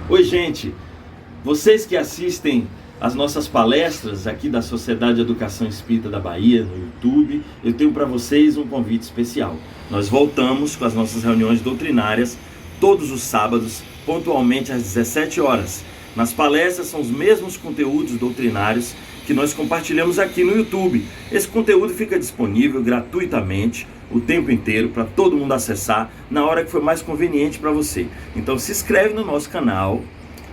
Oi, gente, vocês que assistem as nossas palestras aqui da Sociedade de Educação Espírita da Bahia no YouTube, eu tenho para vocês um convite especial. Nós voltamos com as nossas reuniões doutrinárias todos os sábados, pontualmente às 17 horas. Nas palestras são os mesmos conteúdos doutrinários que nós compartilhamos aqui no YouTube. Esse conteúdo fica disponível gratuitamente o tempo inteiro para todo mundo acessar na hora que for mais conveniente para você. Então se inscreve no nosso canal,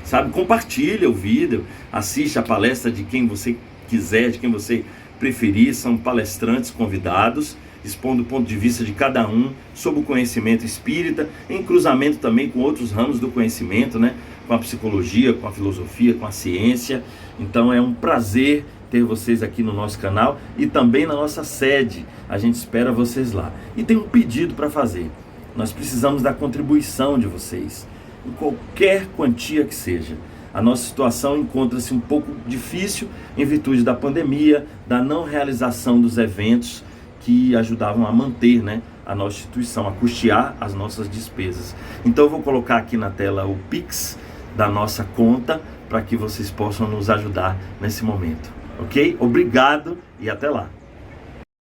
sabe? Compartilha o vídeo, assiste a palestra de quem você quiser, de quem você preferir. São palestrantes convidados, expondo o ponto de vista de cada um sobre o conhecimento espírita, em cruzamento também com outros ramos do conhecimento, né? Com a psicologia, com a filosofia, com a ciência. Então é um prazer ter vocês aqui no nosso canal e também na nossa sede. A gente espera vocês lá. E tem um pedido para fazer. Nós precisamos da contribuição de vocês, em qualquer quantia que seja. A nossa situação encontra-se um pouco difícil em virtude da pandemia, da não realização dos eventos que ajudavam a manter, né, a nossa instituição, a custear as nossas despesas. Então eu vou colocar aqui na tela o Pix da nossa conta para que vocês possam nos ajudar nesse momento, ok? Obrigado e até lá.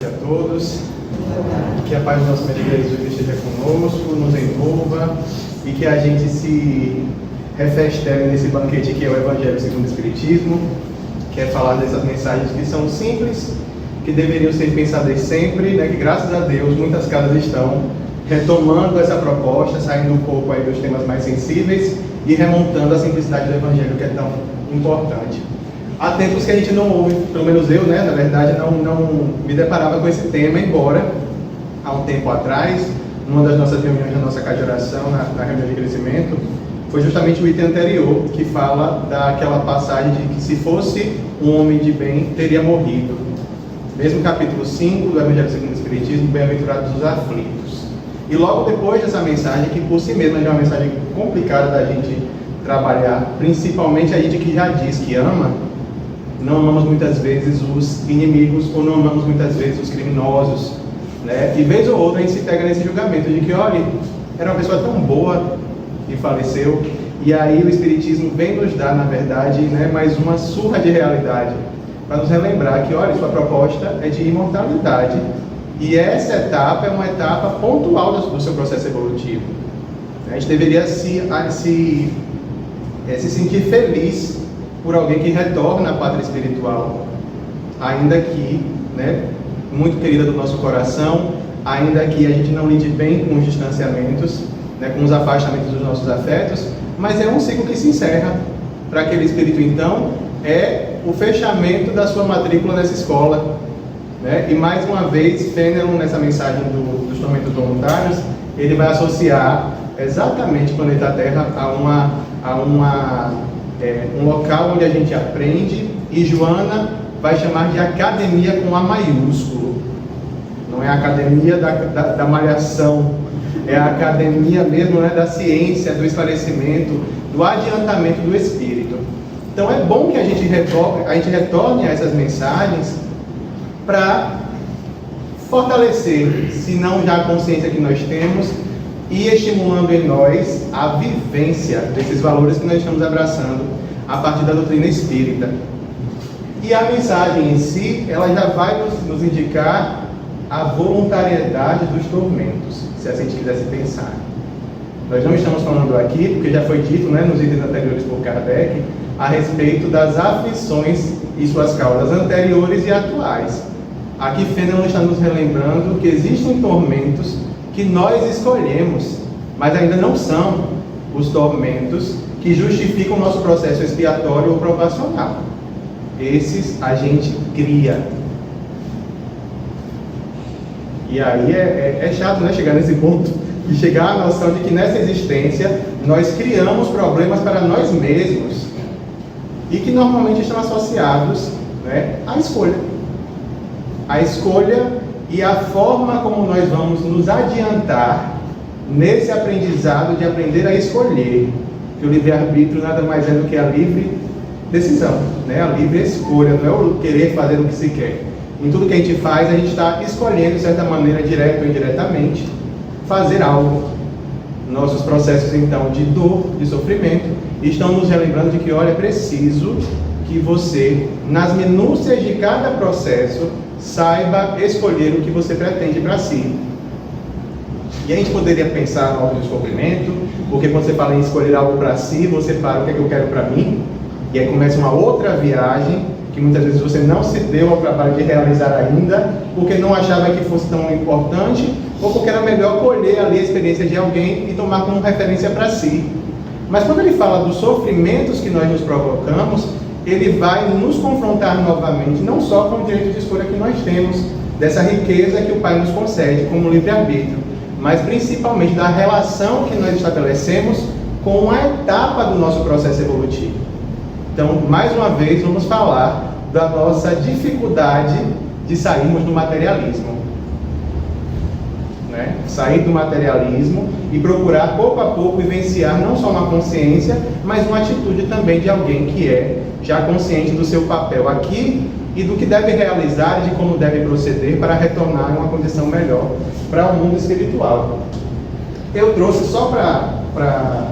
A todos, que a paz do nosso Mestre Jesus esteja conosco, nos envolva e que a gente se refestele nesse banquete que é o Evangelho segundo o Espiritismo, que é falar dessas mensagens que são simples, que deveriam ser pensadas sempre, né? Que graças a Deus muitas casas estão retomando essa proposta, saindo um pouco aí dos temas mais sensíveis e remontando a simplicidade do Evangelho, que é tão importante. Há tempos que a gente não ouve, pelo menos eu, né, na verdade, não me deparava com esse tema, embora há um tempo atrás, numa das nossas reuniões da nossa casa de oração, na reunião de crescimento, foi justamente o item anterior, que fala daquela passagem de que se fosse um homem de bem, teria morrido. Mesmo capítulo 5 do Evangelho segundo o Espiritismo, bem-aventurados os aflitos. E logo depois dessa mensagem, que por si mesma é uma mensagem complicada da gente trabalhar, principalmente a gente que já diz que ama, não amamos muitas vezes os inimigos ou não amamos muitas vezes os criminosos, né? E vez ou outra a gente se pega nesse julgamento de que, olha, era uma pessoa tão boa e faleceu, e aí o Espiritismo vem nos dar, na verdade, né, mais uma surra de realidade, para nos relembrar que, olha, sua proposta é de imortalidade, e essa etapa é uma etapa pontual do seu processo evolutivo. A gente deveria se sentir feliz por alguém que retorna à pátria espiritual, ainda que, né, muito querida do nosso coração, ainda que a gente não lide bem com os distanciamentos, né, com os afastamentos dos nossos afetos, mas é um ciclo que se encerra. Para aquele espírito, então, é o fechamento da sua matrícula nessa escola, né? E mais uma vez, Fenelon, nessa mensagem dos tormentos voluntários, ele vai associar exatamente o planeta Terra a um local onde a gente aprende, e Joana vai chamar de academia com A maiúsculo. Não é a academia da malhação, é a academia mesmo, né, da ciência, do esclarecimento, do adiantamento do espírito. Então é bom que a gente retorne a essas mensagens para fortalecer, se não já a consciência que nós temos, e estimulando em nós a vivência desses valores que nós estamos abraçando a partir da doutrina espírita. E a mensagem em si, ela já vai nos indicar a voluntariedade dos tormentos, se a gente quisesse pensar. Nós não estamos falando aqui, porque já foi dito, né, nos itens anteriores por Kardec, a respeito das aflições e suas causas anteriores e atuais. Aqui Fenelon está nos relembrando que existem tormentos que nós escolhemos, mas ainda não são os tormentos que justificam o nosso processo expiatório ou provacional. Esses a gente cria. E aí é chato, né, chegar nesse ponto e chegar à noção de que nessa existência nós criamos problemas para nós mesmos e que normalmente estão associados, né, à escolha. A escolha e a forma como nós vamos nos adiantar nesse aprendizado de aprender a escolher. Que o livre-arbítrio nada mais é do que a livre decisão, né? A livre escolha, não é o querer fazer o que se quer. Em tudo que a gente faz, a gente está escolhendo, de certa maneira, direta ou indiretamente, fazer algo. nossos processos então de dor, de sofrimento, e estão nos relembrando de que, olha, é preciso que você, nas minúcias de cada processo, saiba escolher o que você pretende para si. E a gente poderia pensar no autodescobrimento, porque quando você fala em escolher algo para si, você para o que é que eu quero para mim, e aí começa uma outra viagem, que muitas vezes você não se deu ao trabalho de realizar ainda, porque não achava que fosse tão importante, ou porque era melhor colher ali a experiência de alguém e tomar como referência para si. Mas quando ele fala dos sofrimentos que nós nos provocamos, ele vai nos confrontar novamente, não só com o direito de escolha que nós temos, dessa riqueza que o Pai nos concede como livre-arbítrio, mas principalmente da relação que nós estabelecemos com a etapa do nosso processo evolutivo. Então, mais uma vez, vamos falar da nossa dificuldade de sairmos do materialismo. Sair do materialismo e procurar pouco a pouco vivenciar não só uma consciência, mas uma atitude também de alguém que é já consciente do seu papel aqui e do que deve realizar e de como deve proceder para retornar a uma condição melhor para o mundo espiritual. Eu trouxe só para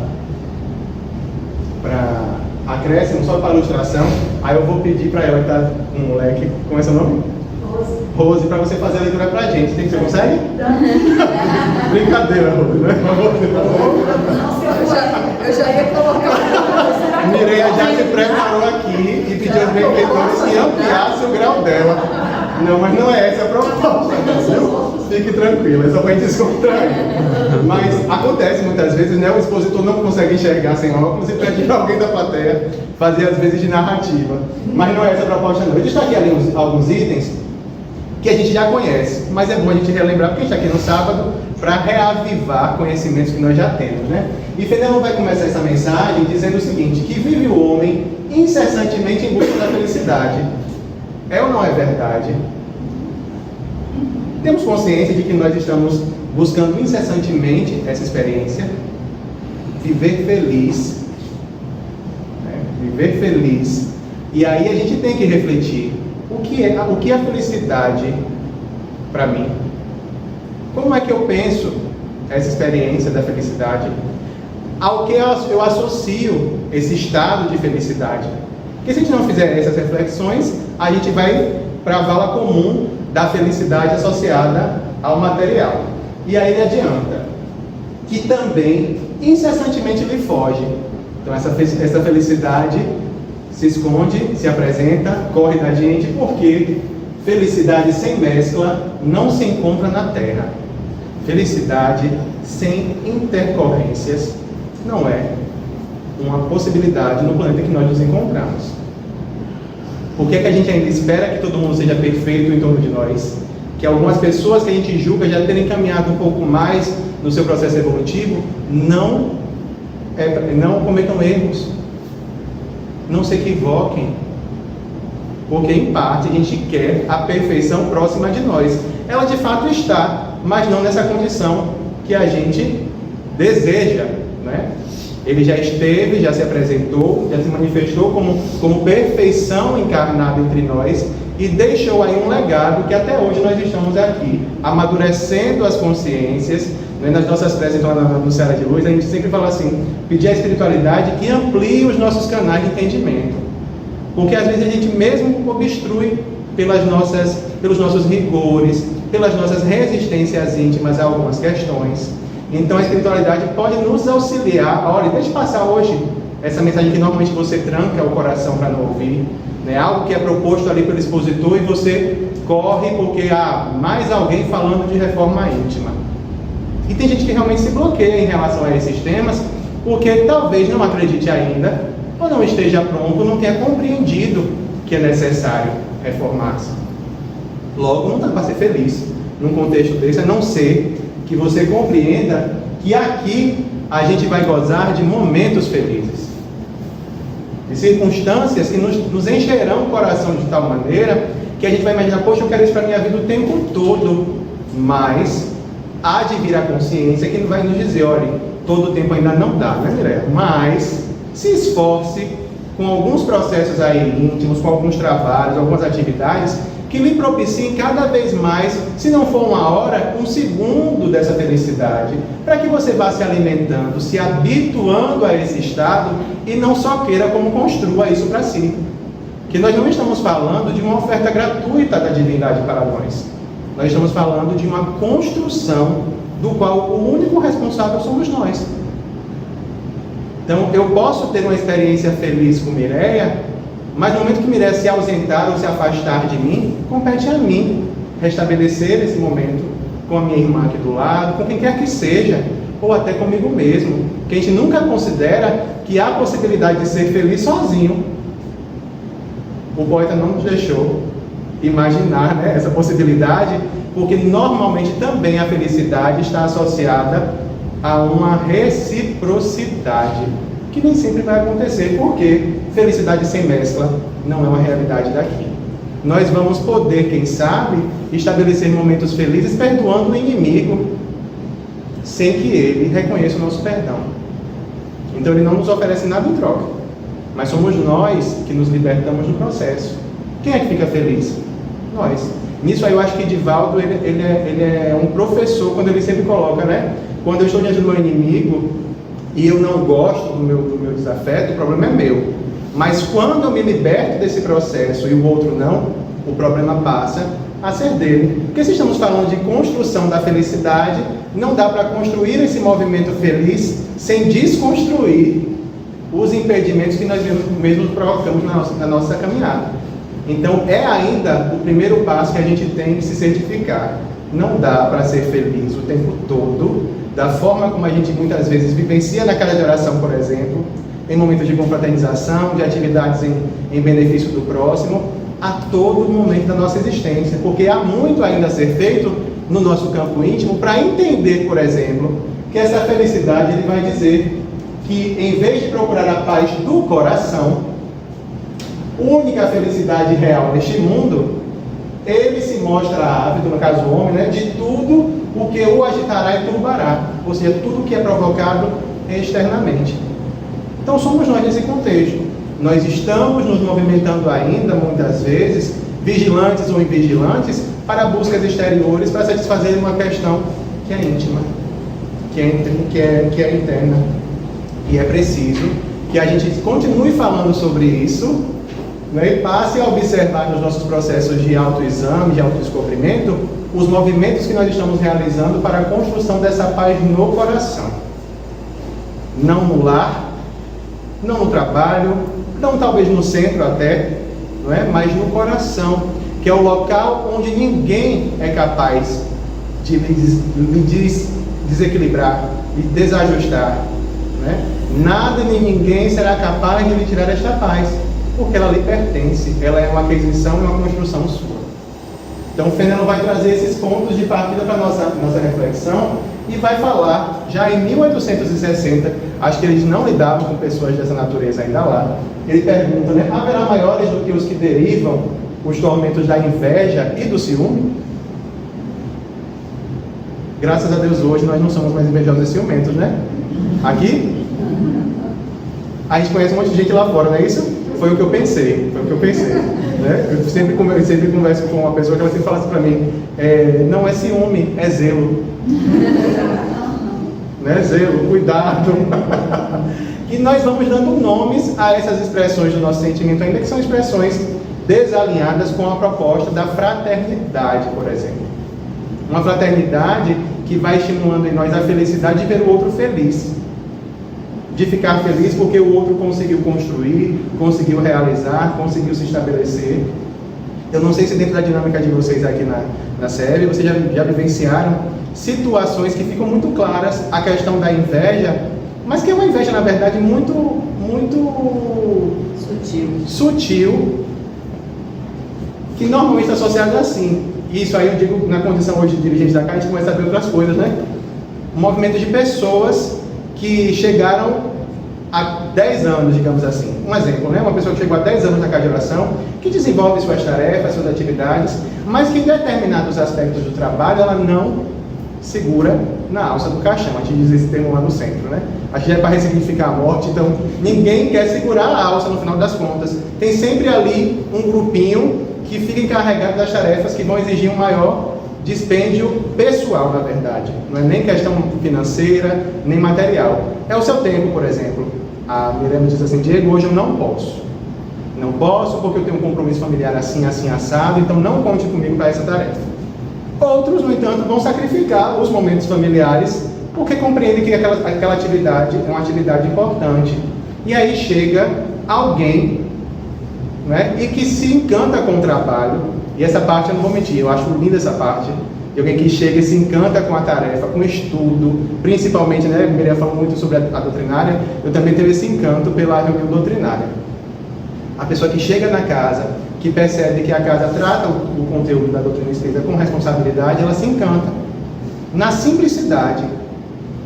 acréscimo, só para ilustração, aí eu vou pedir para ela que está com um moleque, como é seu nome? Rose, para você fazer a leitura para a gente. Você consegue? Brincadeira, Rose, né? Eu já ia colocar. Mireia já se preparou aqui e pediu aos benfeitores que ampliasse o grau dela. Não, mas não é essa a proposta, viu? Fique tranquila, é só para a gente descontrair. Mas acontece muitas vezes, né? O expositor não consegue enxergar sem óculos e pede para alguém da plateia fazer às vezes de narrativa. Mas não é essa a proposta, não. Eu destaquei ali alguns itens que a gente já conhece, mas é bom a gente relembrar, porque a gente está aqui no sábado para reavivar conhecimentos que nós já temos, né? E Fenelon vai começar essa mensagem dizendo o seguinte, que vive o homem incessantemente em busca da felicidade. É ou não é verdade? Temos consciência de que nós estamos buscando incessantemente essa experiência, viver feliz, né? Viver feliz. E aí a gente tem que refletir, o que é a felicidade para mim? Como é que eu penso essa experiência da felicidade? Ao que eu associo esse estado de felicidade? Porque se a gente não fizer essas reflexões, a gente vai para a vala comum da felicidade associada ao material. E aí ele adianta, que também incessantemente lhe foge. Então essa felicidade se esconde, se apresenta, corre da gente, porque felicidade sem mescla não se encontra na Terra. Felicidade sem intercorrências não é uma possibilidade no planeta que nós nos encontramos. Por que é que a gente ainda espera que todo mundo seja perfeito em torno de nós? Que algumas pessoas que a gente julga já terem caminhado um pouco mais no seu processo evolutivo não cometam erros, não se equivoquem, porque em parte a gente quer a perfeição próxima de nós. Ela de fato está, mas não nessa condição que a gente deseja, né? Ele já esteve, já se apresentou, já se manifestou como perfeição encarnada entre nós e deixou aí um legado que até hoje nós estamos aqui, amadurecendo as consciências, né? Nas nossas preces então, no Serra de Luz, a gente sempre fala assim, pedir à espiritualidade que amplie os nossos canais de entendimento, porque às vezes a gente mesmo obstrui pelos nossos rigores, pelas nossas resistências íntimas a algumas questões. Então a espiritualidade pode nos auxiliar. Olha, deixa eu passar hoje essa mensagem que normalmente você tranca o coração para não ouvir, né? Algo que é proposto ali pelo expositor e você corre porque há mais alguém falando de reforma íntima. E tem gente que realmente se bloqueia em relação a esses temas, porque talvez não acredite ainda, ou não esteja pronto, não tenha compreendido que é necessário reformar-se. Logo, não dá para ser feliz num contexto desse, a não ser que você compreenda que aqui a gente vai gozar de momentos felizes, de circunstâncias que nos encherão o coração de tal maneira que a gente vai imaginar, poxa, eu quero isso para a minha vida o tempo todo, mas há de vir a consciência que vai nos dizer, olha, todo o tempo ainda não dá, né, Mireia? Mas se esforce com alguns processos aí íntimos, com alguns trabalhos, algumas atividades, que lhe propiciem cada vez mais, se não for uma hora, um segundo dessa felicidade, para que você vá se alimentando, se habituando a esse estado e não só queira como construa isso para si. Que nós não estamos falando de uma oferta gratuita da divindade para nós. Nós estamos falando de uma construção do qual o único responsável somos nós. Então, eu posso ter uma experiência feliz com Mireia, mas no momento que Mireia se ausentar ou se afastar de mim, compete a mim restabelecer esse momento com a minha irmã aqui do lado, com quem quer que seja, ou até comigo mesmo. Que a gente nunca considera que há a possibilidade de ser feliz sozinho. O poeta não nos deixou imaginar, né, essa possibilidade, porque normalmente também a felicidade está associada a uma reciprocidade, que nem sempre vai acontecer, porque felicidade sem mescla não é uma realidade daqui. Nós vamos poder, quem sabe, estabelecer momentos felizes perdoando o inimigo, sem que ele reconheça o nosso perdão. Então ele não nos oferece nada em troca, mas somos nós que nos libertamos do processo. Quem é que fica feliz? Nós. Nisso aí eu acho que Divaldo ele é um professor, quando ele sempre coloca, né? Quando eu estou diante do meu inimigo e eu não gosto do meu desafeto, o problema é meu. Mas quando eu me liberto desse processo e o outro não, o problema passa a ser dele. Porque se estamos falando de construção da felicidade, não dá para construir esse movimento feliz sem desconstruir os impedimentos que nós mesmos provocamos na nossa caminhada. Então é ainda o primeiro passo que a gente tem que se certificar. Não dá para ser feliz o tempo todo, da forma como a gente muitas vezes vivencia na casa de oração, por exemplo, em momentos de confraternização, de atividades em benefício do próximo, a todo momento da nossa existência, porque há muito ainda a ser feito no nosso campo íntimo para entender, por exemplo, que essa felicidade, ele vai dizer que em vez de procurar a paz do coração, única felicidade real neste mundo, ele se mostra ávido, no caso o homem, né, de tudo o que o agitará e turbará, ou seja, tudo o que é provocado externamente. Então somos nós nesse contexto. Nós estamos nos movimentando ainda, muitas vezes, vigilantes ou invigilantes, para buscas exteriores, para satisfazer uma questão que é íntima, que é interna. E é preciso que a gente continue falando sobre isso, né, e passe a observar nos nossos processos de autoexame, de autodescobrimento, os movimentos que nós estamos realizando para a construção dessa paz no coração. Não no lar, não no trabalho, não talvez no centro até, não é? Mas no coração, que é o local onde ninguém é capaz de lhe desequilibrar, de desajustar. Né? Nada nem ninguém será capaz de lhe tirar esta paz, porque ela lhe pertence, ela é uma aquisição e uma construção sua. Então o Fenelon vai trazer esses pontos de partida para a nossa reflexão e vai falar, já em 1860, acho que eles não lidavam com pessoas dessa natureza ainda lá, ele pergunta, né, haverá maiores do que os que derivam os tormentos da inveja e do ciúme? Graças a Deus hoje nós não somos mais invejosos e ciumentos, né? Aqui, a gente conhece um monte de gente lá fora, não é isso? Foi o que eu pensei, né? Eu sempre converso com uma pessoa que ela sempre fala assim para mim, não é ciúme, é zelo. Né? Zelo, cuidado. E nós vamos dando nomes a essas expressões do nosso sentimento, ainda que são expressões desalinhadas com a proposta da fraternidade, por exemplo. Uma fraternidade que vai estimulando em nós a felicidade de ver o outro feliz. De ficar feliz porque o outro conseguiu construir, conseguiu realizar, conseguiu se estabelecer. Eu não sei se dentro da dinâmica de vocês aqui na série, vocês já vivenciaram situações que ficam muito claras, a questão da inveja, mas que é uma inveja, na verdade, muito sutil, que normalmente está associada assim. E isso aí eu digo, na condição hoje de dirigente da casa, a gente começa a ver outras coisas, né? Um movimento de pessoas que chegaram há 10 anos, digamos assim. Um exemplo, né? Uma pessoa que chegou há 10 anos na casa de oração, que desenvolve suas tarefas, suas atividades, mas que em determinados aspectos do trabalho ela não segura na alça do caixão. A gente diz esse termo lá no centro, né? A gente é para ressignificar a morte, então ninguém quer segurar a alça no final das contas. Tem sempre ali um grupinho que fica encarregado das tarefas que vão exigir um maior dispêndio pessoal, na verdade. Não é nem questão financeira, nem material. É o seu tempo, por exemplo. A Mirella diz assim: Diego, hoje eu não posso. Não posso porque eu tenho um compromisso familiar assim, assim, assado, então não conte comigo para essa tarefa. Outros, no entanto, vão sacrificar os momentos familiares porque compreendem que aquela atividade é uma atividade importante. E aí chega alguém, né, e que se encanta com o trabalho, e essa parte eu não vou mentir, eu acho linda essa parte, de alguém que chega e se encanta com a tarefa, com o estudo, principalmente, né, Mirella falou muito sobre a doutrinária, eu também tenho esse encanto pela reunião doutrinária. A pessoa que chega na casa, que percebe que a casa trata o conteúdo da doutrina espírita com responsabilidade, ela se encanta na simplicidade.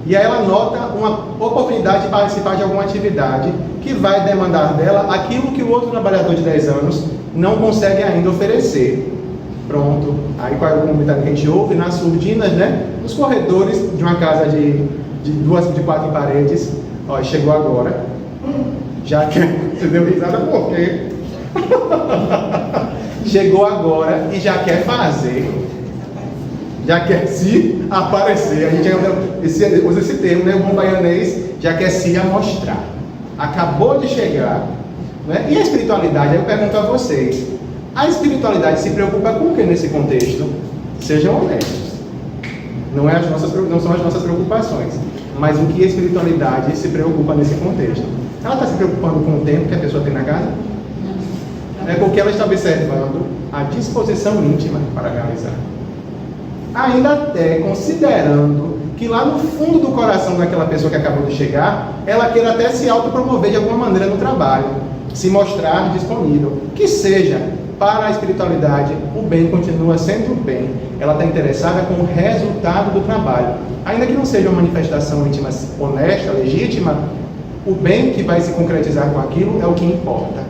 E aí ela nota uma oportunidade de participar de alguma atividade que vai demandar dela aquilo que o outro trabalhador de 10 anos não consegue ainda oferecer. Pronto. Aí qual é o comentário que a gente ouve? Nas surdinas, né? Nos corredores de uma casa de 4 paredes. Ó, chegou agora. Já que... Você deu risada por quê? Chegou agora e já quer fazer. Já quer se aparecer. A gente usa esse termo, né? O bom baianês já quer se amostrar. Acabou de chegar. Né? E a espiritualidade? Aí eu pergunto a vocês. A espiritualidade se preocupa com o que nesse contexto? Sejam honestos. Não são as nossas preocupações. Mas o que a espiritualidade se preocupa nesse contexto? Ela está se preocupando com o tempo que a pessoa tem na casa? É porque ela está observando a disposição íntima para realizar. Ainda até considerando que lá no fundo do coração daquela pessoa que acabou de chegar, ela queira até se autopromover de alguma maneira no trabalho, se mostrar disponível. Que seja, para a espiritualidade, o bem continua sendo bem. Ela está interessada com o resultado do trabalho. Ainda que não seja uma manifestação íntima honesta, legítima, o bem que vai se concretizar com aquilo é o que importa.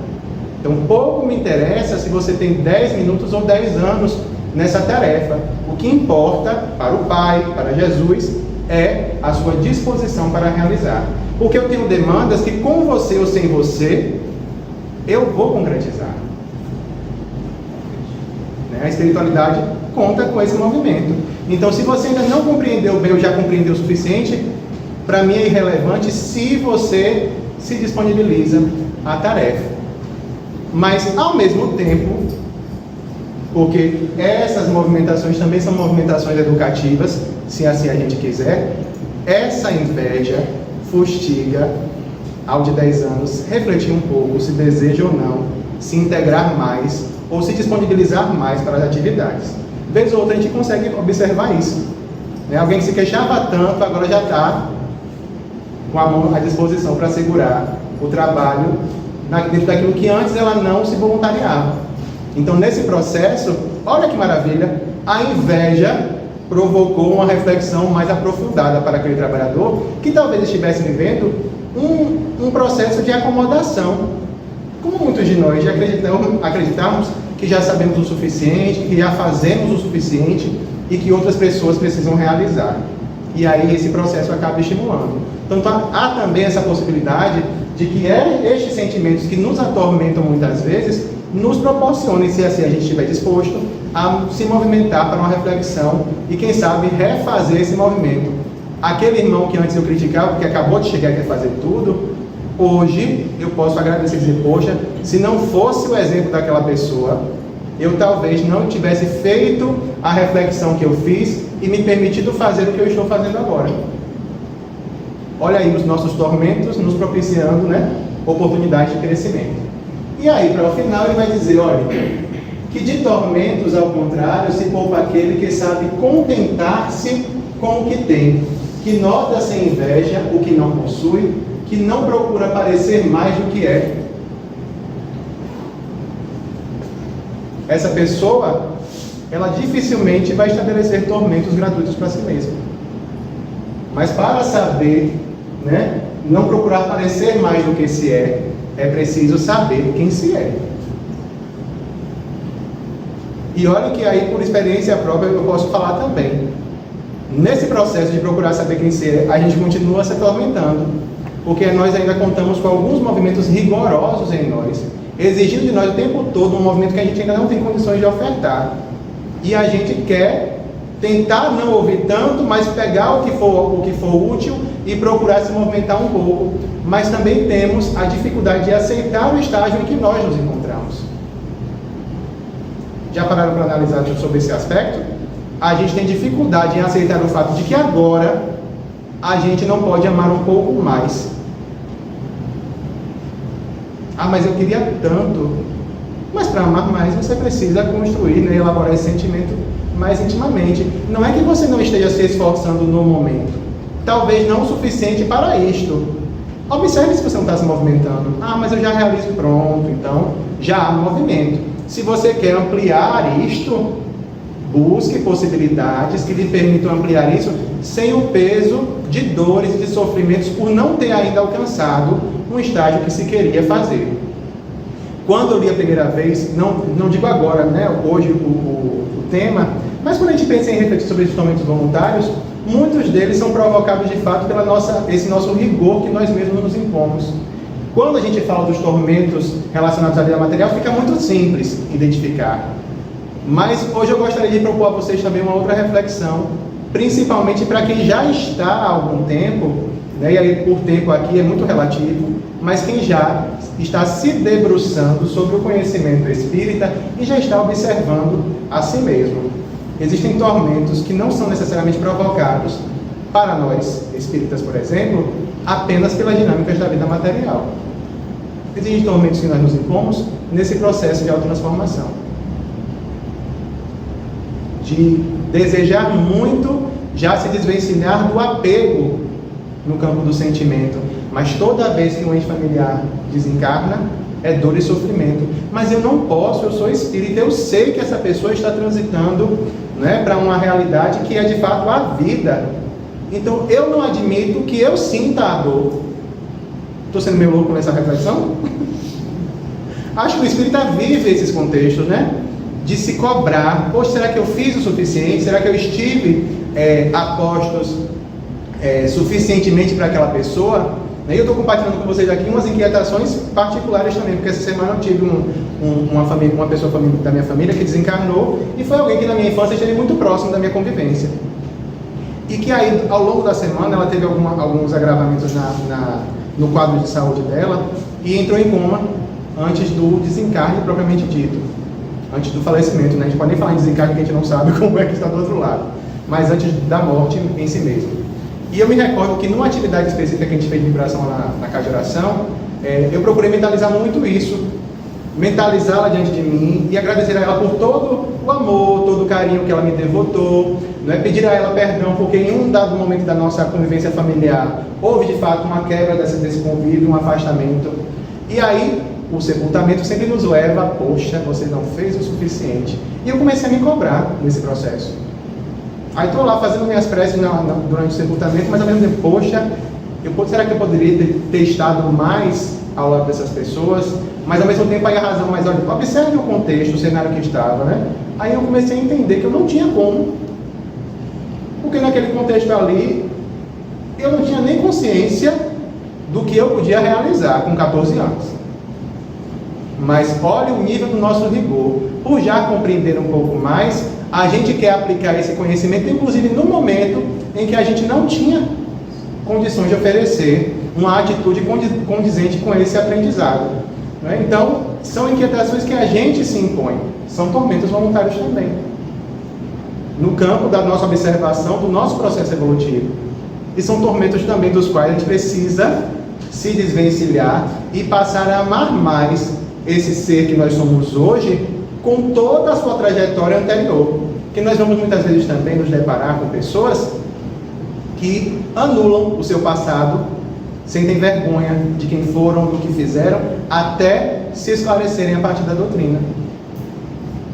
Então, pouco me interessa se você tem 10 minutos ou 10 anos nessa tarefa. O que importa para o Pai, para Jesus, é a sua disposição para realizar. Porque eu tenho demandas que, com você ou sem você, eu vou concretizar. A espiritualidade conta com esse movimento. Então, se você ainda não compreendeu bem ou já compreendeu o suficiente, para mim é irrelevante se você se disponibiliza à tarefa. Mas, ao mesmo tempo, porque essas movimentações também são movimentações educativas, se assim a gente quiser, essa inveja fustiga, ao de 10 anos, refletir um pouco se deseja ou não se integrar mais ou se disponibilizar mais para as atividades. Vez ou outra a gente consegue observar isso. Alguém que se queixava tanto, agora já está com a mão à disposição para segurar o trabalho dentro daquilo que antes ela não se voluntariava. Então, nesse processo, olha que maravilha, a inveja provocou uma reflexão mais aprofundada para aquele trabalhador que talvez estivesse vivendo um processo de acomodação. Como muitos de nós já acreditamos que já sabemos o suficiente, que já fazemos o suficiente e que outras pessoas precisam realizar. E aí esse processo acaba estimulando. Então há também essa possibilidade de que estes sentimentos que nos atormentam muitas vezes nos proporcionem, se assim a gente estiver disposto, a se movimentar para uma reflexão e quem sabe refazer esse movimento. Aquele irmão que antes eu criticava, que acabou de chegar e quer fazer tudo, hoje eu posso agradecer e dizer, poxa, se não fosse o exemplo daquela pessoa, eu talvez não tivesse feito a reflexão que eu fiz e me permitido fazer o que eu estou fazendo agora. Olha aí os nossos tormentos nos propiciando, né, oportunidade de crescimento. E aí, para o final, ele vai dizer, olha, que de tormentos, ao contrário, se poupa aquele que sabe contentar-se com o que tem, que nota sem inveja o que não possui, que não procura parecer mais do que é. Essa pessoa, ela dificilmente vai estabelecer tormentos gratuitos para si mesma. Mas para saber, né, não procurar parecer mais do que se é preciso saber quem se é. E olha que aí, por experiência própria, eu posso falar também. Nesse processo de procurar saber quem se é, a gente continua se atormentando. Porque nós ainda contamos com alguns movimentos rigorosos em nós, exigindo de nós o tempo todo um movimento que a gente ainda não tem condições de ofertar. E a gente quer tentar não ouvir tanto, mas pegar o que for útil e procurar se movimentar um pouco. Mas também temos a dificuldade de aceitar o estágio em que nós nos encontramos. Já pararam para analisar sobre esse aspecto? A gente tem dificuldade em aceitar o fato de que agora a gente não pode amar um pouco mais. Ah, mas eu queria tanto. Mas para amar mais você precisa construir, né, elaborar esse sentimento mais intimamente. Não é que você não esteja se esforçando no momento. Talvez não o suficiente para isto. Observe se você não está se movimentando. Ah, mas eu já realizo, pronto. Então, já há movimento. Se você quer ampliar isto, busque possibilidades que lhe permitam ampliar isso sem o peso de dores e de sofrimentos por não ter ainda alcançado um estágio que se queria fazer. Quando eu li a primeira vez, não digo agora, né, hoje o tema, mas quando a gente pensa em refletir sobre esses tormentos voluntários, muitos deles são provocados de fato pela esse nosso rigor que nós mesmos nos impomos. Quando a gente fala dos tormentos relacionados à vida material, fica muito simples identificar. Mas hoje eu gostaria de propor a vocês também uma outra reflexão, principalmente para quem já está há algum tempo, né, e aí por tempo aqui é muito relativo, mas quem já está se debruçando sobre o conhecimento espírita e já está observando a si mesmo. Existem tormentos que não são necessariamente provocados para nós, espíritas, por exemplo, apenas pelas dinâmicas da vida material. Existem tormentos que nós nos impomos nesse processo de autotransformação. De desejar muito já se desvencilhar do apego no campo do sentimento. Mas toda vez que um ente familiar desencarna, é dor e sofrimento. Mas eu não posso, eu sou espírita, eu sei que essa pessoa está transitando, né, para uma realidade que é de fato a vida. Então eu não admito que eu sinta a dor. Estou sendo meio louco nessa reflexão? Acho que o espírita vive esses contextos, né? De se cobrar. Poxa, será que eu fiz o suficiente? Será que eu estive apostos suficientemente para aquela pessoa? E eu estou compartilhando com vocês aqui umas inquietações particulares também, porque essa semana eu tive uma pessoa da minha família que desencarnou e foi alguém que na minha infância esteve muito próximo da minha convivência. E que aí, ao longo da semana, ela teve alguns agravamentos no quadro de saúde dela e entrou em coma antes do desencarne propriamente dito. Antes do falecimento, né? A gente pode nem falar em desencarne que a gente não sabe como é que está do outro lado, mas antes da morte em si mesmo. E eu me recordo que numa atividade específica que a gente fez de vibração na casa de oração, eu procurei mentalizar muito isso, mentalizá-la diante de mim e agradecer a ela por todo o amor, todo o carinho que ela me devotou, né? Pedir a ela perdão porque em um dado momento da nossa convivência familiar houve de fato uma quebra desse convívio, um afastamento. E aí o sepultamento sempre nos leva, poxa, você não fez o suficiente. E eu comecei a me cobrar nesse processo. Aí estou lá fazendo minhas preces durante o sepultamento, mas ao mesmo tempo, poxa, será que eu poderia ter estado mais ao lado dessas pessoas? Mas ao mesmo tempo aí a razão, mas olha, observe o contexto, o cenário que estava, né? Aí eu comecei a entender que eu não tinha como. Porque naquele contexto ali, eu não tinha nem consciência do que eu podia realizar com 14 anos. Mas olha o nível do nosso rigor. Por já compreender um pouco mais, a gente quer aplicar esse conhecimento, inclusive no momento em que a gente não tinha condições de oferecer uma atitude condizente com esse aprendizado. Né? Então, são inquietações que a gente se impõe. São tormentos voluntários também. No campo da nossa observação, do nosso processo evolutivo. E são tormentos também dos quais a gente precisa se desvencilhar e passar a amar mais esse ser que nós somos hoje com toda a sua trajetória anterior. Porque nós vamos muitas vezes também nos deparar com pessoas que anulam o seu passado, sentem vergonha de quem foram, do que fizeram, até se esclarecerem a partir da doutrina.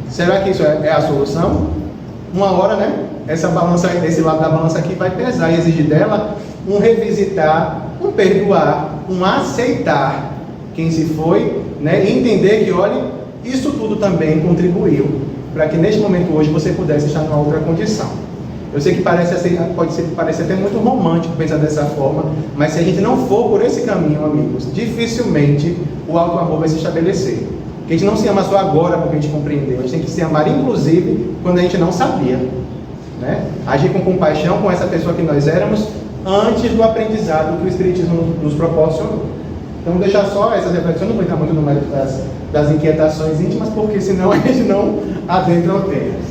Será que isso é a solução? Uma hora, né? Esse lado da balança aqui vai pesar e exigir dela um revisitar, um perdoar, um aceitar quem se foi, né? E entender que, olha, isso tudo também contribuiu para que neste momento hoje você pudesse estar numa outra condição. Eu sei que parece até muito romântico pensar dessa forma, mas se a gente não for por esse caminho, amigos, dificilmente o auto-amor vai se estabelecer. Porque a gente não se ama só agora porque a gente compreendeu, a gente tem que se amar inclusive quando a gente não sabia, né? Agir com compaixão com essa pessoa que nós éramos antes do aprendizado que o Espiritismo nos proporcionou. Então, vou deixar só essas reflexões, não vou entrar muito no mérito das inquietações íntimas, porque senão a gente não adentra o tema.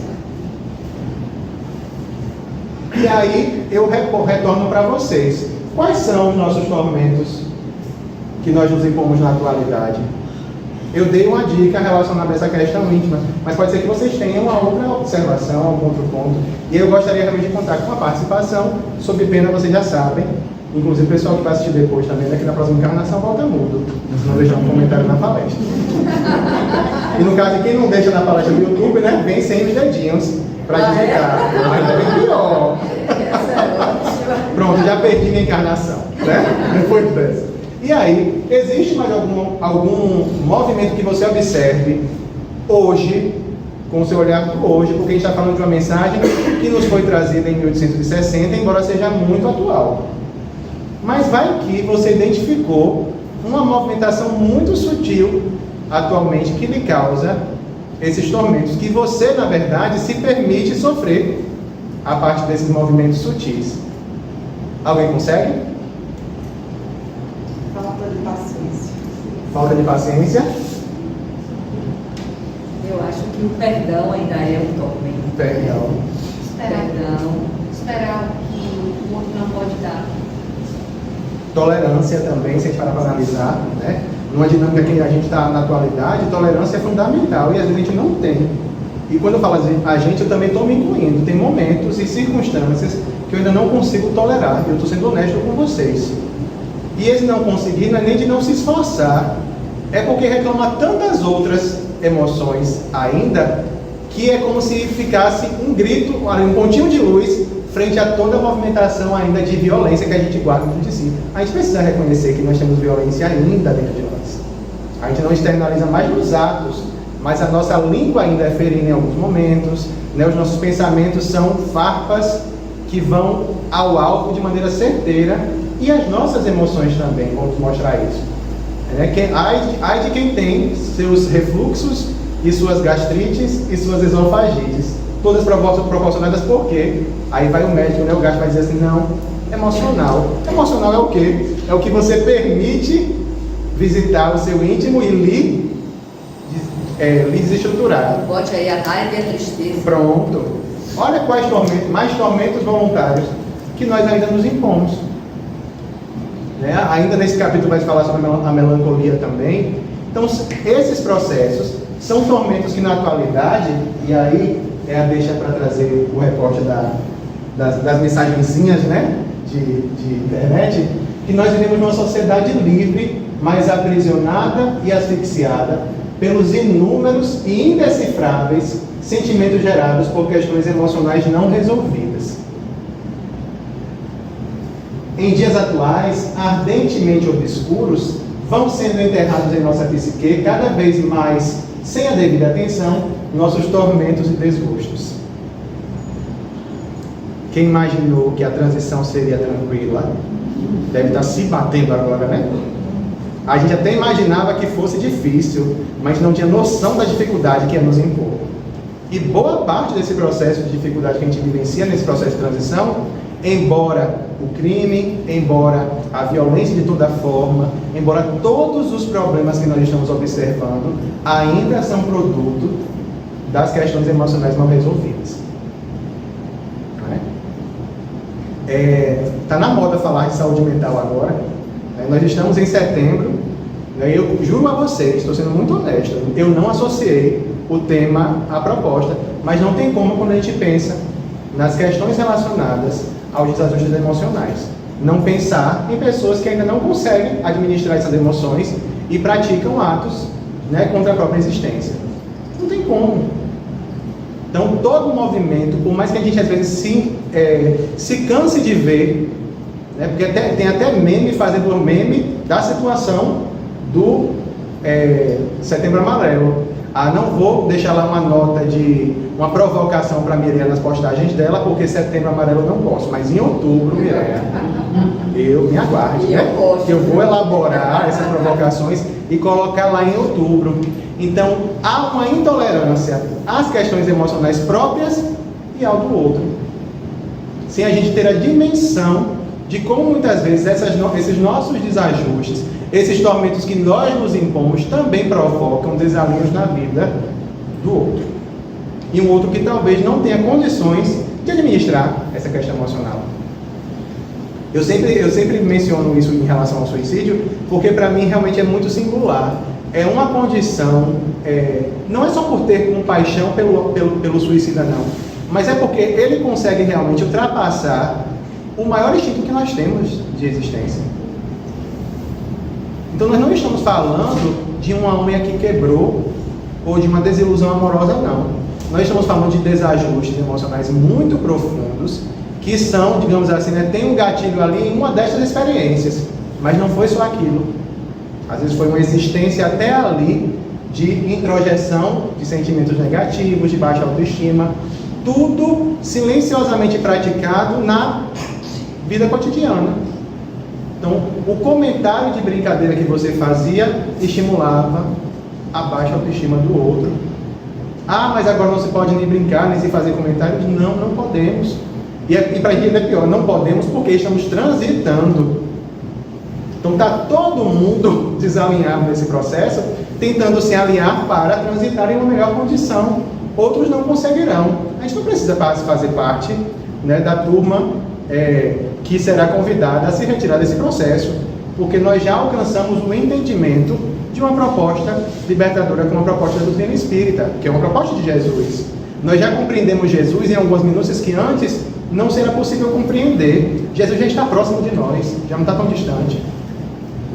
E aí, eu retorno para vocês. Quais são os nossos tormentos que nós nos impomos na atualidade? Eu dei uma dica relacionada a essa questão íntima, mas pode ser que vocês tenham uma outra observação, algum outro ponto. E eu gostaria realmente de contar com a participação, sob pena, vocês já sabem. Inclusive o pessoal que vai assistir depois também, daqui na próxima encarnação, volta mudo. Se não deixar um comentário na palestra. E no caso de quem não deixa na palestra do YouTube, né, vem sem os dedinhos para digitar. Ainda bem pior. Pronto, já perdi minha encarnação, né? Depois dessa. E aí, existe mais algum movimento que você observe hoje, com o seu olhar do hoje, porque a gente está falando de uma mensagem que nos foi trazida em 1860, embora seja muito atual. Mas vai que você identificou uma movimentação muito sutil atualmente que lhe causa esses tormentos, que você, na verdade, se permite sofrer a partir desses movimentos sutis. Alguém consegue? Falta de paciência. Falta de paciência? Eu acho que o perdão ainda é um tormento. Perdão. Esperar o que o outro não pode dar. Tolerância também, se a gente parar para analisar, né? Numa dinâmica que a gente está na atualidade, tolerância é fundamental e às vezes a gente não tem. E quando eu falo a gente, eu também estou me incluindo. Tem momentos e circunstâncias que eu ainda não consigo tolerar. Eu estou sendo honesto com vocês. E esse não conseguir não é nem de não se esforçar, é porque reclama tantas outras emoções ainda, que é como se ficasse um grito, um pontinho de luz, frente a toda a movimentação ainda de violência que a gente guarda dentro de si. A gente precisa reconhecer que nós temos violência ainda dentro de nós. A gente não externaliza mais nos atos, mas a nossa língua ainda é ferida em alguns momentos, né? Os nossos pensamentos são farpas que vão ao alvo de maneira certeira, e as nossas emoções também vão nos mostrar isso. Ai de quem tem seus refluxos e suas gastrites e suas esofagites, todas proporcionadas por quê? Aí vai o médico, né, o gastro vai dizer assim, não, emocional. Emocional é o quê? É o que você permite visitar o seu íntimo e lhe desestruturar. Bote aí a raiva e a tristeza. Pronto. Olha quais mais tormentos voluntários que nós ainda nos impomos. Né? Ainda nesse capítulo vai falar sobre a melancolia também. Então, esses processos são tormentos que na atualidade, e aí é a deixa para trazer o recorte das mensagenzinhas, né, de internet, que nós vivemos numa sociedade livre, mas aprisionada e asfixiada pelos inúmeros e indecifráveis sentimentos gerados por questões emocionais não resolvidas. Em dias atuais, ardentemente obscuros, vão sendo enterrados em nossa psique cada vez mais, sem a devida atenção, nossos tormentos e desgostos. Quem imaginou que a transição seria tranquila, deve estar se batendo agora, né? A gente até imaginava que fosse difícil, mas não tinha noção da dificuldade que ia nos impor. E boa parte desse processo de dificuldade que a gente vivencia nesse processo de transição, embora o crime, embora a violência de toda forma, embora todos os problemas que nós estamos observando, ainda são produto das questões emocionais não resolvidas. Está na moda falar de saúde mental agora. Nós estamos em setembro. Eu juro a vocês, estou sendo muito honesto, eu não associei o tema à proposta, mas não tem como quando a gente pensa nas questões relacionadas aos desajustes emocionais. Não pensar em pessoas que ainda não conseguem administrar essas emoções e praticam atos, né, contra a própria existência. Não tem como. Então, todo movimento, por mais que a gente às vezes se canse de ver, né, porque tem até meme fazendo meme da situação do Setembro Amarelo. não vou deixar lá uma nota de uma provocação para a Mireia nas postagens dela, porque Setembro Amarelo eu não posso, mas em outubro, Mireia, eu me aguarde, né? Eu vou elaborar essas provocações e colocar lá em outubro. Então, há uma intolerância às questões emocionais próprias e ao do outro, sem a gente ter a dimensão de como muitas vezes esses nossos desajustes, esses tormentos que nós nos impomos também provocam desalinhos na vida do outro. E um outro que talvez não tenha condições de administrar essa questão emocional. Eu sempre menciono isso em relação ao suicídio, porque para mim realmente é muito singular. É uma condição, não é só por ter compaixão pelo suicida não, mas é porque ele consegue realmente ultrapassar o maior instinto que nós temos de existência. Então nós não estamos falando de uma unha que quebrou ou de uma desilusão amorosa, não. Nós estamos falando de desajustes emocionais muito profundos que são, digamos assim, tem um gatilho ali em uma destas experiências, mas não foi só aquilo. Às vezes foi uma existência até ali de introjeção de sentimentos negativos, de baixa autoestima, tudo silenciosamente praticado na vida cotidiana. Então, o comentário de brincadeira que você fazia estimulava a baixa autoestima do outro. Mas agora não se pode nem brincar, nem se fazer comentários. Não, não podemos. E para a gente é pior, não podemos porque estamos transitando. Então está todo mundo desalinhado nesse processo, tentando se alinhar para transitar em uma melhor condição. Outros não conseguirão. A gente não precisa fazer parte, né, da turma que será convidada a se retirar desse processo, porque nós já alcançamos o entendimento de uma proposta libertadora como uma proposta da doutrina espírita, que é uma proposta de Jesus. Nós já compreendemos Jesus em algumas minúcias que antes não será possível compreender. Jesus já está próximo de nós, já não está tão distante.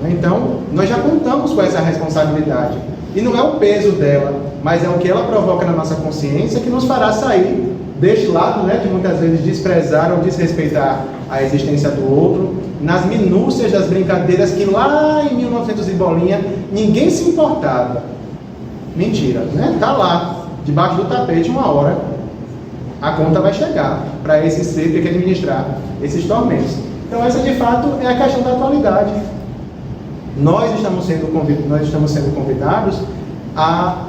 Então, nós já contamos com essa responsabilidade. E não é o peso dela, mas é o que ela provoca na nossa consciência que nos fará sair deste lado, né, de muitas vezes desprezar ou desrespeitar a existência do outro, nas minúcias das brincadeiras que lá em 1900 e bolinha ninguém se importava. Mentira, né? Está lá, debaixo do tapete, uma hora a conta vai chegar para esse ser que tem que administrar esses tormentos. Então essa de fato é a questão da atualidade. Nós estamos sendo convidados a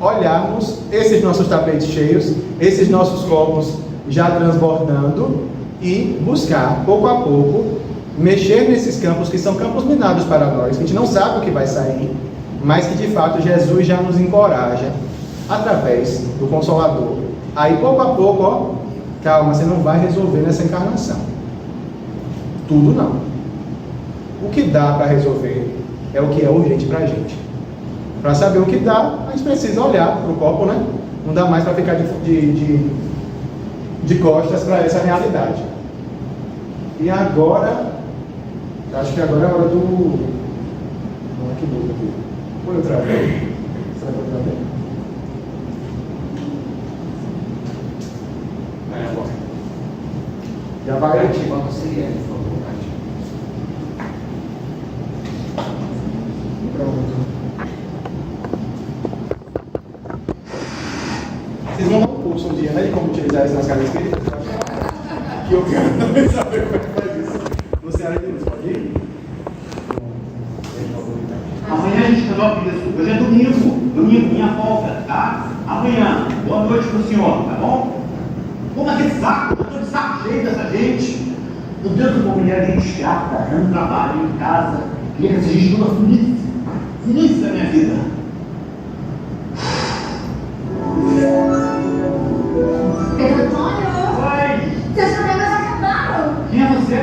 olharmos esses nossos tapetes cheios, esses nossos copos já transbordando e buscar, pouco a pouco, mexer nesses campos que são campos minados para nós, que a gente não sabe o que vai sair, mas que de fato Jesus já nos encoraja através do Consolador. Aí pouco a pouco, calma, você não vai resolver nessa encarnação. Tudo não. O que dá para resolver é o que é urgente para a gente. Para saber o que dá, a gente precisa olhar para o copo, né? Não dá mais para ficar de costas para essa realidade. E agora, acho que agora é a hora do... Não é que dúvida aqui. Foi outra vez. Será que outra vez? Agora. Já vai ativar o CIL, por favor. Pronto. Vocês vão dar um curso um dia, né, de como utilizar isso nas casas espíritas? Que eu quero também saber como é que faz isso. Luciana de Luz, pode ir? Amanhã a gente resolve isso. Hoje é domingo, minha folga, tá? Amanhã, boa noite pro senhor, tá bom? Pô, mas que saco, eu tô de saco cheio dessa gente. Não tenho uma mulher dentro de chata, dando trabalho em casa. Queria que essa gente toda finisse da minha vida. Pedro Antônio? Oi! Seus problemas acabaram! Quem é você?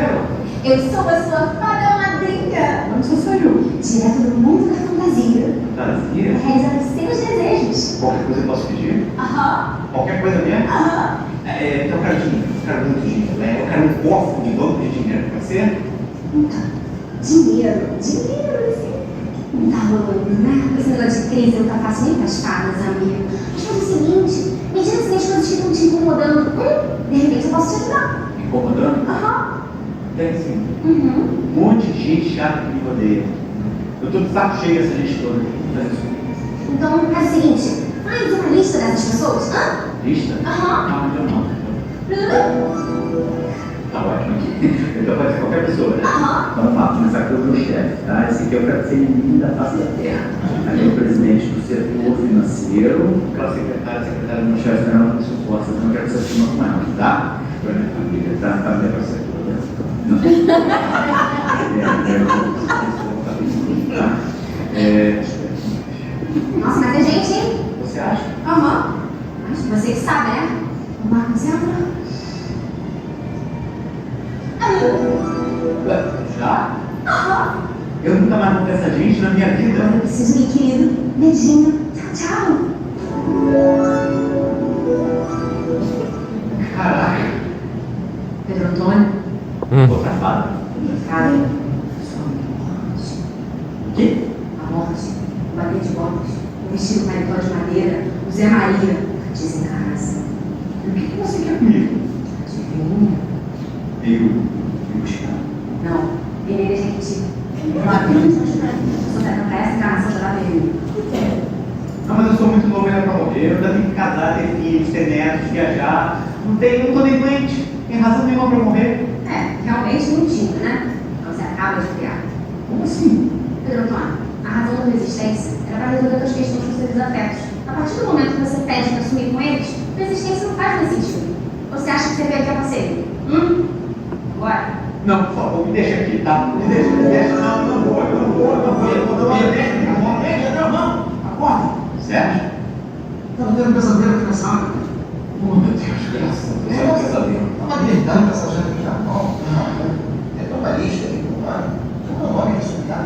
Eu sou a sua fada madrinha! Onde você saiu? Direto do mundo da fantasia. Fantasia? Realizando os seus desejos. Qualquer coisa eu posso pedir? Aham. Qualquer coisa mesmo? Aham. Então eu quero dinheiro, eu quero um cofre de dobro de dinheiro, pode ser? Então, dinheiro, assim. Não tá rolando, né? Esse negócio de crise não tá fácil nem pras fadas, amigo. Mas faz o seguinte, me diz assim, as coisas ficam te incomodando. De repente eu posso te ajudar. Incomodando? Aham. Deve sim. Uhum. Um monte de gente chata que me rodeia. Eu tô de saco cheio dessa gente toda. Então, faz o seguinte, faz uma lista dessas pessoas. Hã? Lista? Aham. Ah, então não. Tá ótimo aqui. Então pode ser qualquer pessoa, né? Aham. Vamos lá, começar aqui o meu chefe, tá? Esse aqui é o CNI da face da terra. Aqui é o presidente do setor financeiro. Aquela secretária O chefe não tem suporte, eu não quero que você assuma com ela, tá? Pra minha família, tá? Tá bem pra você. Nossa, mas é gente, hein? Você acha? Aham. Mas você que sabe, né? O Marcos entra. Já? Aham. Eu nunca mais vou ter essa gente na minha vida. Eu preciso ir, querido. Beijinho. Tchau, tchau. Caraca. Pedro Antônio, Tô travado. cara, sua morte. O quê? A morte, o bater de botas, o vestido paletó de madeira, o Zé Maria, a desencarnação. E o que você quer comigo? Adivinha? Eu buscar. Não, ele é gente. Uma vez, só pra essa encarnação já dá vermelho. Ah, mas eu sou muito novo ainda pra morrer. Eu ainda tenho que casar, ter filhos, ter netos, viajar. Não tô nem doente. Tem razão nenhuma pra morrer. É, realmente não tinha, né? Você acaba de criar. Como assim? Pedro Antônio, a razão da resistência era para resolver as questões dos seus desafetos. A partir do momento que você pede para assumir com eles, resistência não faz mais sentido. Você acha que você veio aqui a passeio? Bora. Não, por favor, me deixa aqui, tá? Me deixa. Não vou. Me deixa, não. Acorda. Sérgio? Tava tendo um pesadelo aqui na sala. Oh, meu Deus, graças a Deus. É um pesadelo. Tava gritando com essa gente aqui na mão. É uma lista aí, não é nome isso, tá?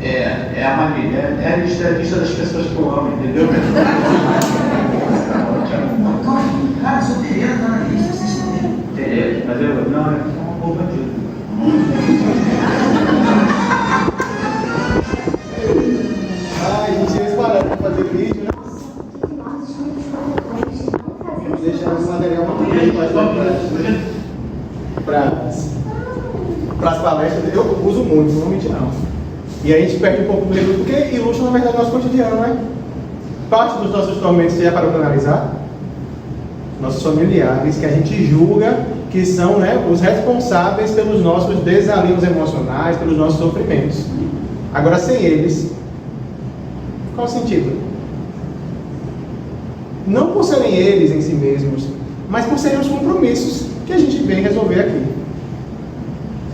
É a Marília, é a lista das pessoas que eu amo, entendeu? Cara, seu Tereza tá na lista, vocês estão vendo? Tereza, mas eu não, é um pouco bandido. Ah, a gente ia parando para fazer vídeo, né? Deixar esse material para as palestras. Eu uso muito, normalmente não. E aí a gente perde um pouco do livro, porque ilustra, na verdade, o nosso cotidiano, né? Parte dos nossos tormentos, você já parou para analisar? Nossos familiares, que a gente julga que são, né, os responsáveis pelos nossos desalinhos emocionais, pelos nossos sofrimentos. Agora, sem eles, qual o sentido? Não por serem eles em si mesmos, mas por serem os compromissos que a gente vem resolver aqui.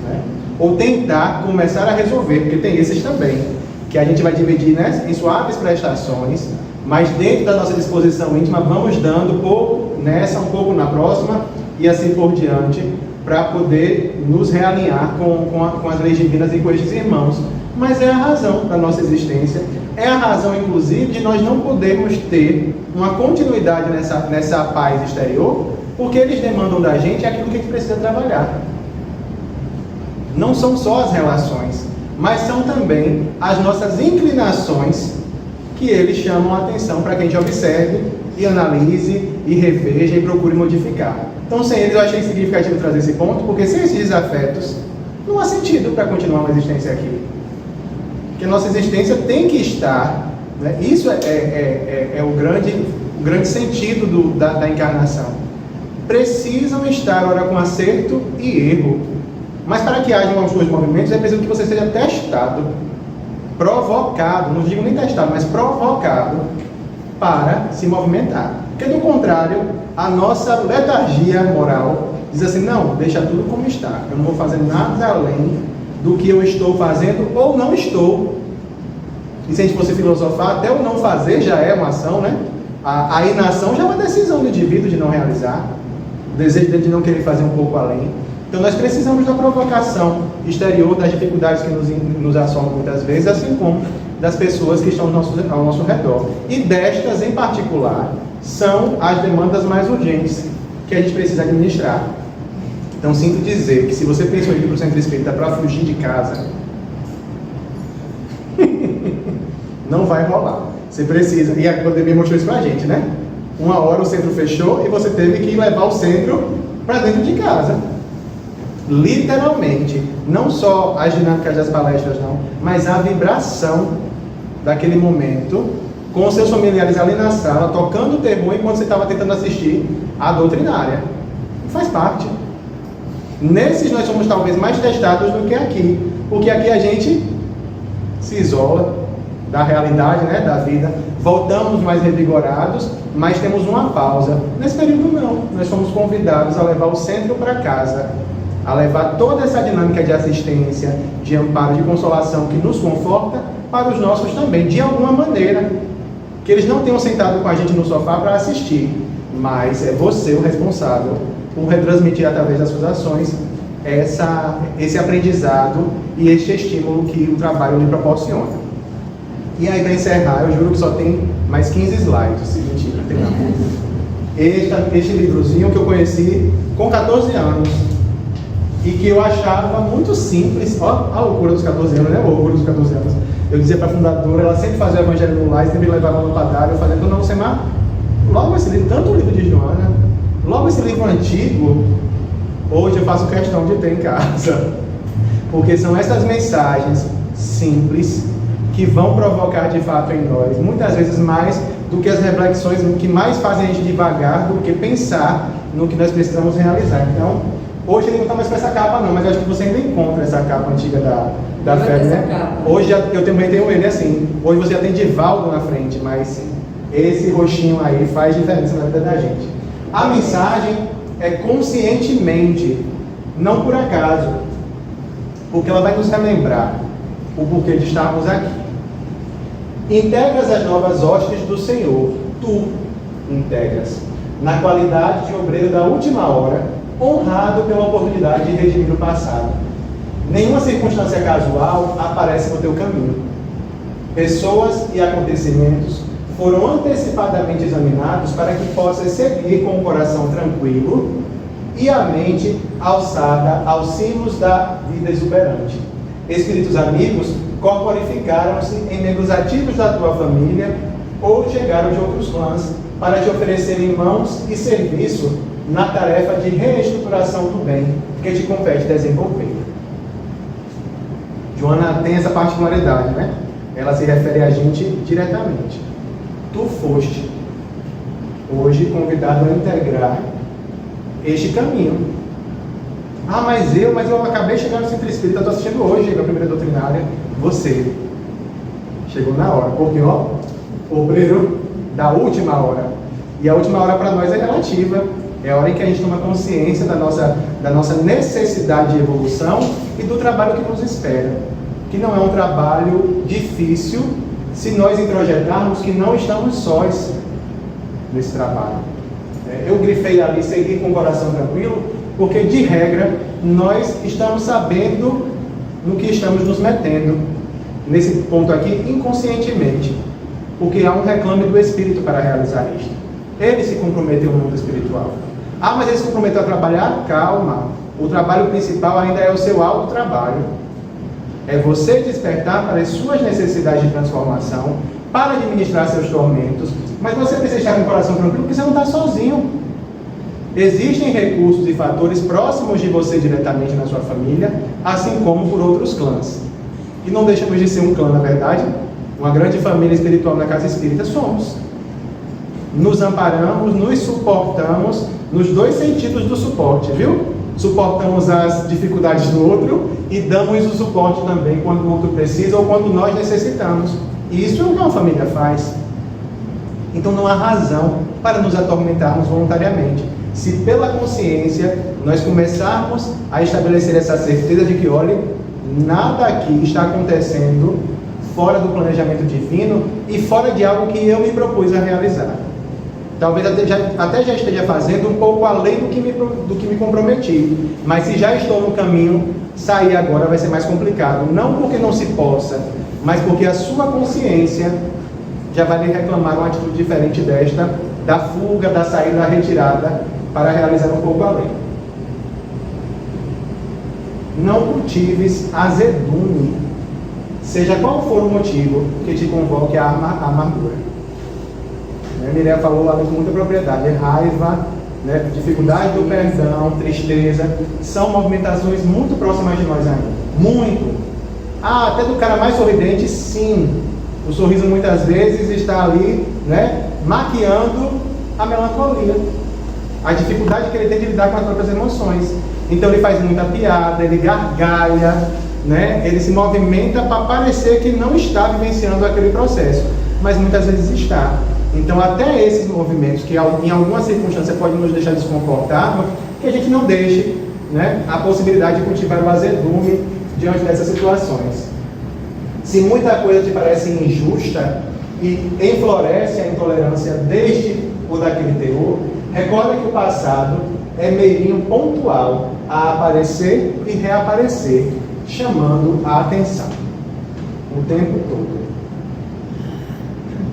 Né? Ou tentar começar a resolver, porque tem esses também, que a gente vai dividir, né, em suaves prestações, mas dentro da nossa disposição íntima, vamos dando um pouco nessa, um pouco na próxima, e assim por diante, para poder nos realinhar com as leis divinas e com estes irmãos. Mas é a razão da nossa existência, é a razão, inclusive, de nós não podermos ter uma continuidade nessa paz exterior, porque eles demandam da gente aquilo que a gente precisa trabalhar. Não são só as relações, mas são também as nossas inclinações que eles chamam a atenção para que a gente observe e analise e reveja e procure modificar. Então, sem eles, eu achei significativo trazer esse ponto, porque sem esses desafetos, não há sentido para continuar uma existência aqui. Porque a nossa existência tem que estar, né? Isso é o grande sentido da encarnação. Precisam estar, ora, com acerto e erro. Mas para que hajam os dois movimentos, é preciso que você seja testado, provocado, não digo nem testado, mas provocado para se movimentar. Porque, do contrário, a nossa letargia moral diz assim, não, deixa tudo como está. Eu não vou fazer nada além do que eu estou fazendo ou não estou. E se a gente fosse filosofar, até o não fazer já é uma ação, né? A inação já é uma decisão do indivíduo de não realizar. O desejo dele de não querer fazer um pouco além. Então nós precisamos da provocação exterior, das dificuldades que nos assolam muitas vezes, assim como das pessoas que estão ao nosso redor. E destas, em particular, são as demandas mais urgentes que a gente precisa administrar. Então sinto dizer que se você pensou em ir para o centro espírita para fugir de casa, não vai rolar. Você precisa, e a pandemia mostrou isso pra gente, né? Uma hora o centro fechou e você teve que levar o centro para dentro de casa. Literalmente, não só as dinâmicas das palestras, não, mas a vibração daquele momento com seus familiares ali na sala, tocando terror enquanto você estava tentando assistir a doutrinária. Faz parte. Nesses nós somos talvez mais testados do que aqui, porque aqui a gente se isola da realidade, né, da vida, voltamos mais revigorados, mas temos uma pausa. Nesse período não, nós fomos convidados a levar o centro para casa, a levar toda essa dinâmica de assistência, de amparo, de consolação que nos conforta para os nossos também, de alguma maneira, que eles não tenham sentado com a gente no sofá para assistir, mas é você o responsável por retransmitir através das suas ações esse aprendizado e este estímulo que o trabalho lhe proporciona. E aí, para encerrar, eu juro que só tem mais 15 slides, se mentira, tem não. Este livrozinho que eu conheci com 14 anos e que eu achava muito simples. Ó, a loucura dos 14 anos, né? A loucura dos 14 anos. Eu dizia para a fundadora, ela sempre fazia o evangelho no lar, sempre me levava no padário, eu falei, não, você logo esse livro, tanto o livro de Joana, logo esse livro antigo, hoje eu faço questão de ter em casa, porque são essas mensagens simples que vão provocar de fato em nós, muitas vezes mais do que as reflexões que mais fazem a gente devagar do que pensar no que nós precisamos realizar. Então, hoje ele não está mais com essa capa não, mas eu acho que você ainda encontra essa capa antiga da Fé, né? Hoje eu também tenho ele assim, hoje você já tem Divaldo na frente, mas esse roxinho aí faz diferença na vida da gente. A mensagem é conscientemente, não por acaso, porque ela vai nos relembrar o porquê de estarmos aqui. Integras as novas hostes do Senhor, tu integras, na qualidade de obreiro da última hora, honrado pela oportunidade de redimir o passado. Nenhuma circunstância casual aparece no teu caminho. Pessoas e acontecimentos foram antecipadamente examinados para que possas seguir com o coração tranquilo e a mente alçada aos cimos da vida exuberante. Espíritos amigos corporificaram-se em membros ativos da tua família ou chegaram de outros clãs para te oferecerem mãos e serviço na tarefa de reestruturação do bem que te compete desenvolver. Joana tem essa particularidade, né? Ela se refere a gente diretamente. Tu foste hoje convidado a integrar este caminho. Ah, mas eu acabei de chegar no Centro Espírita, estou assistindo hoje a primeira doutrinária. Você chegou na hora, porque obreiro da última hora. E a última hora para nós é relativa. É a hora em que a gente toma consciência da nossa necessidade de evolução e do trabalho que nos espera. Que não é um trabalho difícil se nós introjetarmos que não estamos sós nesse trabalho. Eu grifei ali, seguir com o coração tranquilo, porque de regra nós estamos sabendo no que estamos nos metendo. Nesse ponto aqui, inconscientemente. Porque há um reclame do Espírito para realizar isto. Ele se comprometeu no mundo espiritual. Ah, mas ele se comprometeu a trabalhar? Calma. O trabalho principal ainda é o seu autotrabalho. É você despertar para as suas necessidades de transformação, para administrar seus tormentos, mas você precisa estar com o coração tranquilo porque você não está sozinho. Existem recursos e fatores próximos de você diretamente na sua família, assim como por outros clãs. E não deixamos de ser um clã, na verdade, uma grande família espiritual na Casa Espírita somos. Nos amparamos, nos suportamos nos dois sentidos do suporte, viu? Suportamos as dificuldades do outro e damos o suporte também quando o outro precisa ou quando nós necessitamos. E isso é o que uma família faz. Então não há razão para nos atormentarmos voluntariamente. Se pela consciência nós começarmos a estabelecer essa certeza de que, olha, nada aqui está acontecendo fora do planejamento divino e fora de algo que eu me propus a realizar. Talvez até já esteja fazendo um pouco além do que me comprometi. Mas se já estou no caminho, sair agora vai ser mais complicado. Não porque não se possa, mas porque a sua consciência já vai lhe reclamar uma atitude diferente desta, da fuga, da saída, da retirada, para realizar um pouco além. Não cultives azedume, seja qual for o motivo que te convoque à amargura. Mireia falou lá com muita propriedade, raiva, dificuldade do perdão, tristeza, são movimentações muito próximas de nós ainda. Muito. Ah, até do cara mais sorridente, sim. O sorriso muitas vezes está ali, né, maquiando a melancolia, a dificuldade que ele tem de lidar com as próprias emoções. Então ele faz muita piada, ele gargalha, né, ele se movimenta para parecer que não está vivenciando aquele processo, mas muitas vezes está. Então até esses movimentos que em alguma circunstância podem nos deixar desconfortável, que a gente não deixe, né, a possibilidade de cultivar o azedume diante dessas situações. Se muita coisa te parece injusta e enfloresce a intolerância deste ou daquele teor, recorda que o passado é meirinho pontual a aparecer e reaparecer, chamando a atenção o tempo todo.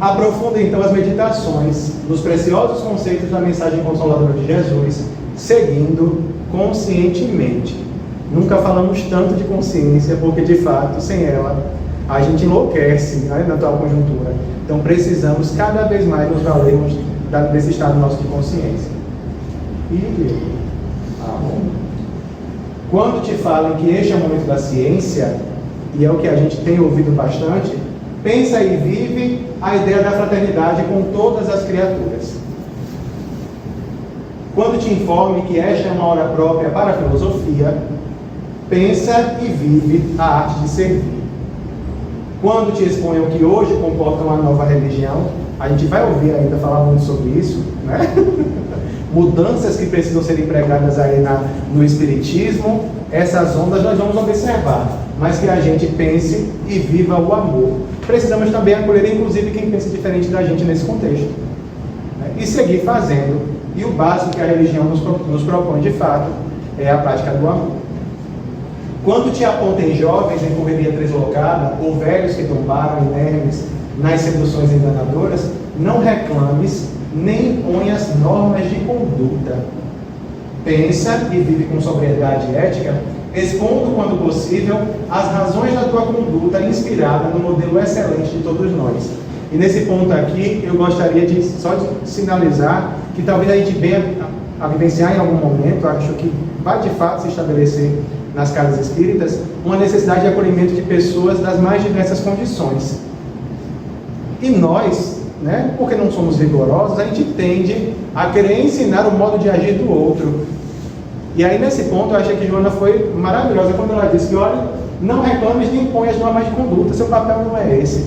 Aprofunda então as meditações nos preciosos conceitos da mensagem consoladora de Jesus, seguindo conscientemente. Nunca falamos tanto de consciência, porque de fato, sem ela, a gente enlouquece, né, na atual conjuntura. Então precisamos cada vez mais nos valermos desse estado nosso de consciência. E quando te falam que este é o momento da ciência, e é o que a gente tem ouvido bastante, pensa e vive a ideia da fraternidade com todas as criaturas. Quando te informe que esta é uma hora própria para a filosofia, pensa e vive a arte de servir. Quando te exponham que hoje comporta uma nova religião, a gente vai ouvir ainda falar muito sobre isso, né? Mudanças que precisam ser empregadas aí no espiritismo, essas ondas nós vamos observar, mas que a gente pense e viva o amor. Precisamos também acolher, inclusive, quem pensa diferente da gente nesse contexto, né? E seguir fazendo. E o básico que a religião nos propõe, de fato, é a prática do amor. Quando te apontem jovens em correria deslocada, ou velhos que tombaram inermes nas seduções enganadoras, não reclames, nem imponhas normas de conduta. Pensa e vive com sobriedade ética, expondo, quando possível, as razões da tua conduta inspirada no modelo excelente de todos nós. E nesse ponto aqui, eu gostaria só de sinalizar que talvez a gente venha a vivenciar em algum momento, acho que vai de fato se estabelecer nas casas espíritas, uma necessidade de acolhimento de pessoas das mais diversas condições. E nós, né, porque não somos rigorosos, a gente tende a querer ensinar o modo de agir do outro. E aí nesse ponto eu achei que Joana foi maravilhosa quando ela disse que, olha, não reclames nem impõe as normas de conduta, seu papel não é esse.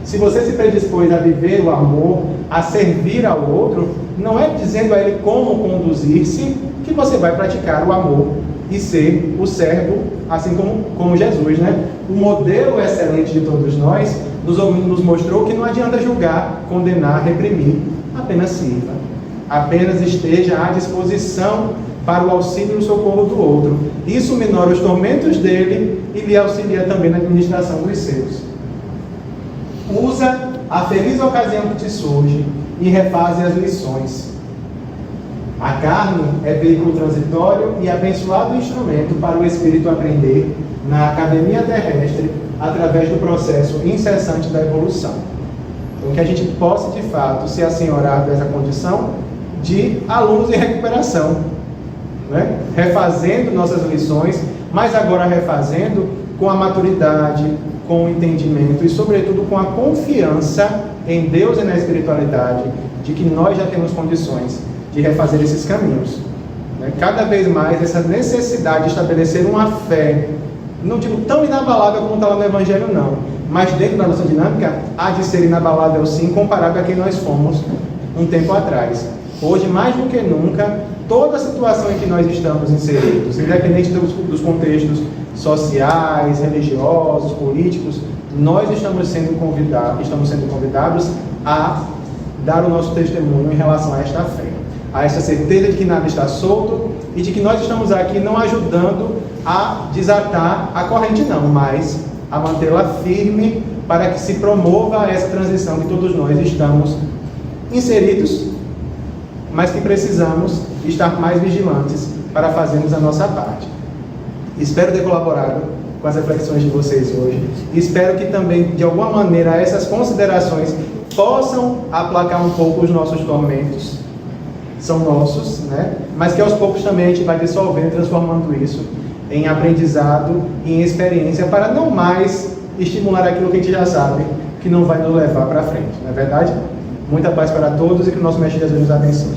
Se você se predispôs a viver o amor, a servir ao outro, não é dizendo a ele como conduzir-se que você vai praticar o amor e ser o servo, assim como Jesus, né? O modelo excelente de todos nós nos mostrou que não adianta julgar, condenar, reprimir, apenas sirva. Apenas esteja à disposição para o auxílio e o socorro do outro. Isso minora os tormentos dele e lhe auxilia também na administração dos seus. Usa a feliz ocasião que te surge e refaze as lições. A carne é veículo transitório e abençoado instrumento para o espírito aprender na academia terrestre através do processo incessante da evolução. Então, que a gente possa, de fato, se assenhorar dessa condição de alunos em recuperação, né? Refazendo nossas lições, mas agora refazendo com a maturidade, com o entendimento e, sobretudo, com a confiança em Deus e na espiritualidade, de que nós já temos condições de refazer esses caminhos. Cada vez mais essa necessidade de estabelecer uma fé, não digo tão inabalável como está lá no Evangelho, não, mas dentro da nossa dinâmica, há de ser inabalável sim, comparável a quem nós fomos um tempo atrás. Hoje, mais do que nunca, toda a situação em que nós estamos inseridos, independente dos contextos sociais, religiosos, políticos, nós estamos sendo convidados a dar o nosso testemunho em relação a esta fé, a essa certeza de que nada está solto e de que nós estamos aqui não ajudando a desatar a corrente não, mas a mantê-la firme para que se promova essa transição que todos nós estamos inseridos, mas que precisamos estar mais vigilantes para fazermos a nossa parte. Espero ter colaborado com as reflexões de vocês hoje. Espero que também, de alguma maneira, essas considerações possam aplacar um pouco os nossos tormentos. São nossos, né? Mas que aos poucos também a gente vai dissolvendo, transformando isso em aprendizado e em experiência, para não mais estimular aquilo que a gente já sabe, que não vai nos levar para frente. Não é verdade? Muita paz para todos e que o nosso Mestre Jesus nos abençoe.